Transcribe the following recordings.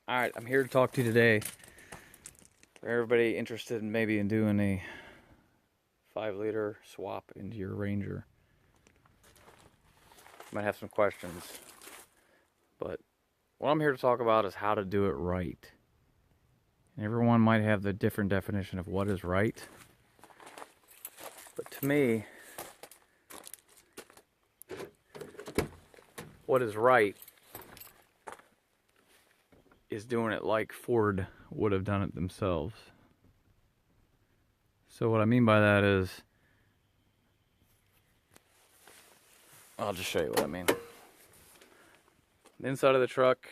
Alright, I'm here to talk to you today for everybody interested in maybe in doing a 5-liter swap into your Ranger. You might have some questions, but what I'm here to talk about is how to do it right. And everyone might have the different definition of what is right, but to me, what is right is doing it like Ford would have done it themselves. So what I mean by that is, I'll just show you what I mean. The inside of the truck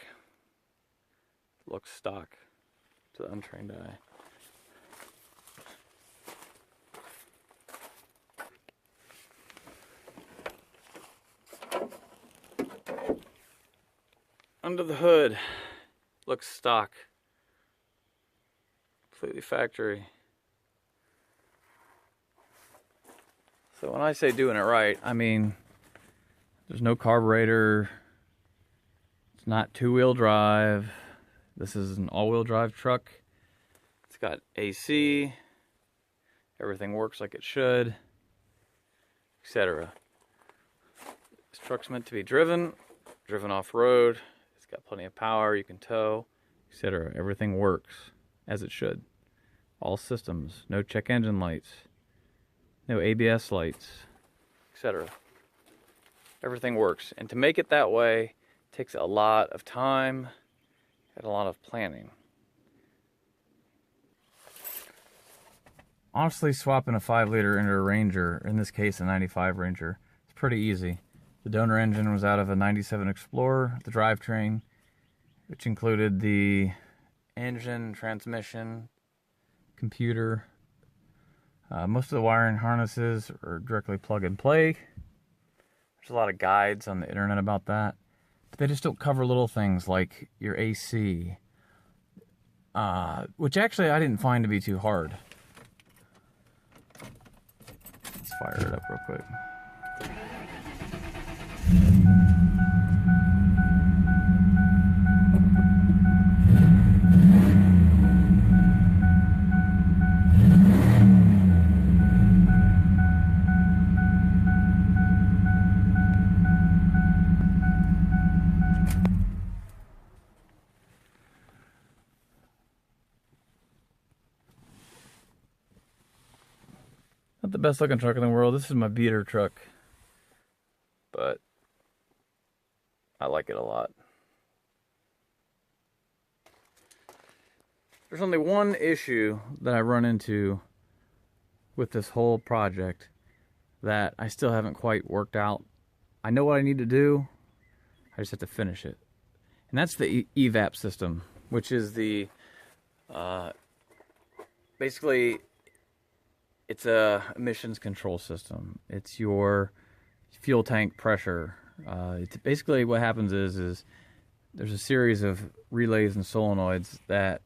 looks stock to the untrained eye. Under the hood looks stock, completely factory. So when I say doing it right, I mean there's no carburetor, it's not two-wheel drive, this is an all-wheel drive truck, it's got AC, everything works like it should, etc. This truck's meant to be driven off-road. It's got plenty of power, you can tow, etc. Everything works as it should. All systems, no check engine lights, no ABS lights, etc. Everything works. And to make it that way takes a lot of time and a lot of planning. Honestly, swapping a 5-liter into a Ranger, in this case a 95 Ranger, it's pretty easy. The donor engine was out of a 97 Explorer, the drivetrain, which included the engine, transmission, computer. Most of the wiring harnesses are directly plug and play. There's a lot of guides on the internet about that, but they just don't cover little things like your AC, which actually I didn't find to be too hard. Let's fire it up real quick. Not the best looking truck in the world. This is my beater truck, but I like it a lot. There's only one issue that I run into with this whole project that I still haven't quite worked out. I know what I need to do, I just have to finish it. And that's the Evap system, which is the, basically, it's a emissions control system. It's your fuel tank pressure. It's basically what happens is there's a series of relays and solenoids that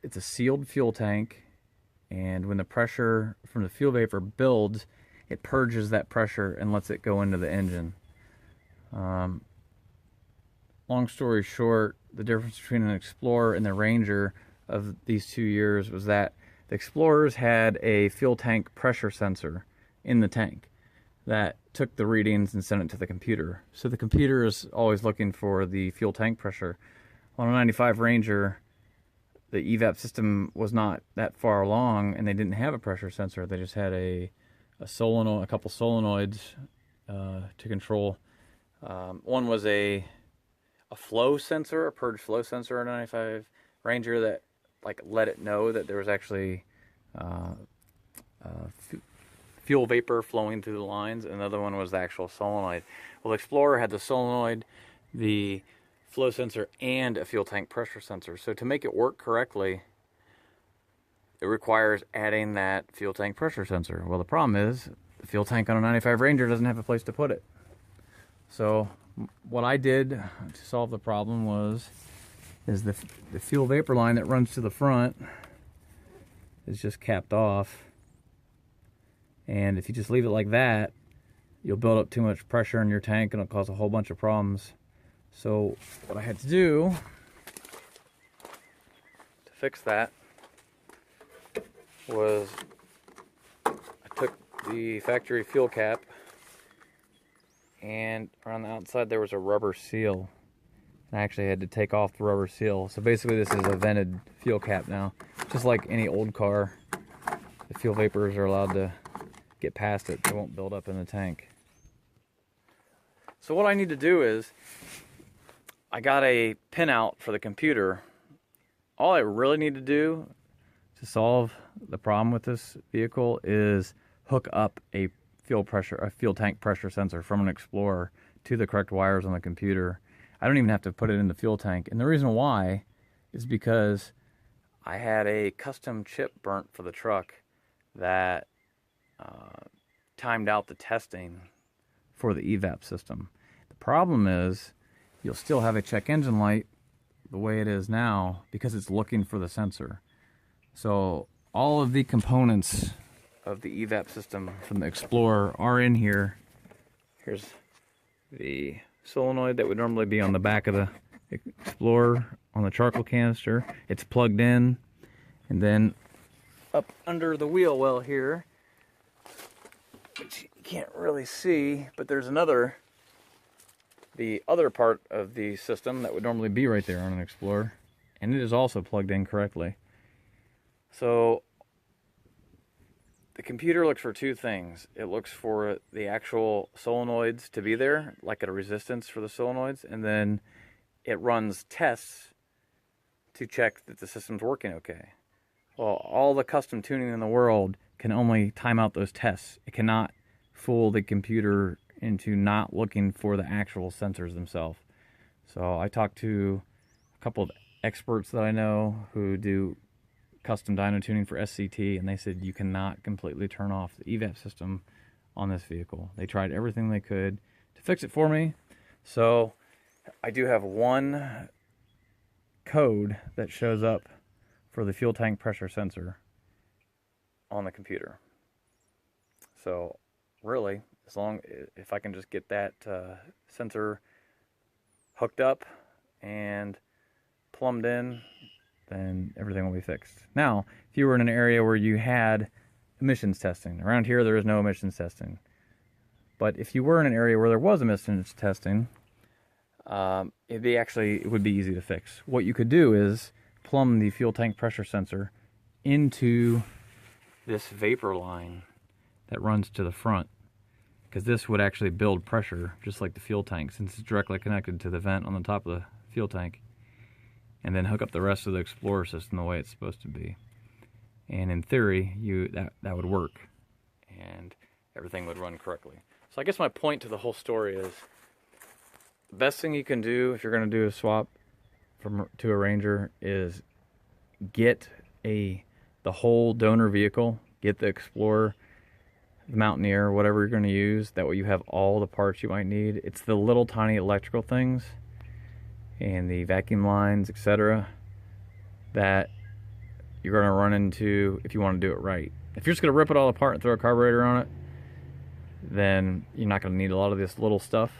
it's a sealed fuel tank, and when the pressure from the fuel vapor builds, it purges that pressure and lets it go into the engine. Long story short, the difference between an Explorer and the Ranger of these 2 years was that the Explorers had a fuel tank pressure sensor in the tank that took the readings and sent it to the computer. So the computer is always looking for the fuel tank pressure. On a 95 Ranger, the Evap system was not that far along, and they didn't have a pressure sensor. They just had a solenoid, a couple solenoids to control. One was a flow sensor, a purge flow sensor on a 95 Ranger that let it know that there was actually fuel vapor flowing through the lines. Another one was the actual solenoid. Well, the Explorer had the solenoid, the flow sensor, and a fuel tank pressure sensor. So to make it work correctly, it requires adding that fuel tank pressure sensor. Well, the problem is the fuel tank on a 95 Ranger doesn't have a place to put it. So what I did to solve the problem is the fuel vapor line that runs to the front is just capped off, and if you just leave it like that, you'll build up too much pressure in your tank and it'll cause a whole bunch of problems. So what I had to do to fix that was I took the factory fuel cap, and around the outside there was a rubber seal. I actually had to take off the rubber seal. So basically this is a vented fuel cap now. Just like any old car, the fuel vapors are allowed to get past it. They won't build up in the tank. So what I need to do is, I got a pinout for the computer. All I really need to do to solve the problem with this vehicle is hook up a fuel tank pressure sensor from an Explorer to the correct wires on the computer. I don't even have to put it in the fuel tank. And the reason why is because I had a custom chip burnt for the truck that timed out the testing for the Evap system. The problem is you'll still have a check engine light the way it is now because it's looking for the sensor. So all of the components of the Evap system from the Explorer are in here. Here's the solenoid that would normally be on the back of the Explorer on the charcoal canister. It's plugged in, and then up under the wheel well here, which you can't really see, but there's the other part of the system that would normally be right there on an Explorer, and it is also plugged in correctly. So the computer looks for two things. It looks for the actual solenoids to be there, like at a resistance for the solenoids, and then it runs tests to check that the system's working okay. Well, all the custom tuning in the world can only time out those tests. It cannot fool the computer into not looking for the actual sensors themselves. So I talked to a couple of experts that I know who do custom dyno tuning for SCT, and they said you cannot completely turn off the Evap system on this vehicle. They tried everything they could to fix it for me. So I do have one code that shows up for the fuel tank pressure sensor on the computer. So really, if I can just get that sensor hooked up and plumbed in, then everything will be fixed. Now, if you were in an area where you had emissions testing, around here there is no emissions testing. But if you were in an area where there was emissions testing, it would be easy to fix. What you could do is plumb the fuel tank pressure sensor into this vapor line that runs to the front, because this would actually build pressure just like the fuel tank, since it's directly connected to the vent on the top of the fuel tank, and then hook up the rest of the Explorer system the way it's supposed to be. And in theory, that would work, and everything would run correctly. So I guess my point to the whole story is, the best thing you can do if you're going to do a swap to a Ranger is get the whole donor vehicle, get the Explorer, the Mountaineer, whatever you're going to use. That way you have all the parts you might need. It's the little tiny electrical things and the vacuum lines, etc., that you're going to run into if you want to do it right. If you're just going to rip it all apart and throw a carburetor on it, then you're not going to need a lot of this little stuff.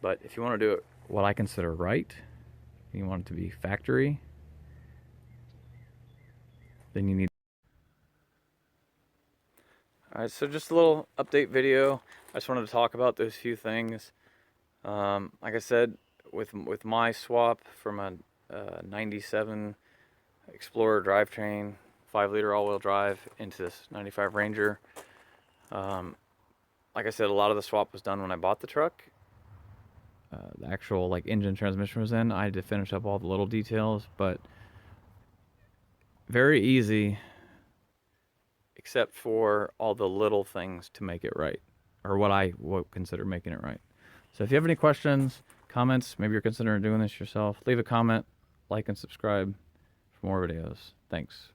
But if you want to do it what I consider right, and you want it to be factory, then you need. Alright, so just a little update video. I just wanted to talk about those few things. Like I said, with my swap from a 97 Explorer drivetrain, 5-liter all-wheel drive, into this 95 Ranger, like I said, a lot of the swap was done when I bought the truck. The actual engine transmission was in. I had to finish up all the little details, but very easy, except for all the little things to make it right, or what I would consider making it right. So if you have any questions, comments, maybe you're considering doing this yourself, leave a comment, like and subscribe for more videos. Thanks.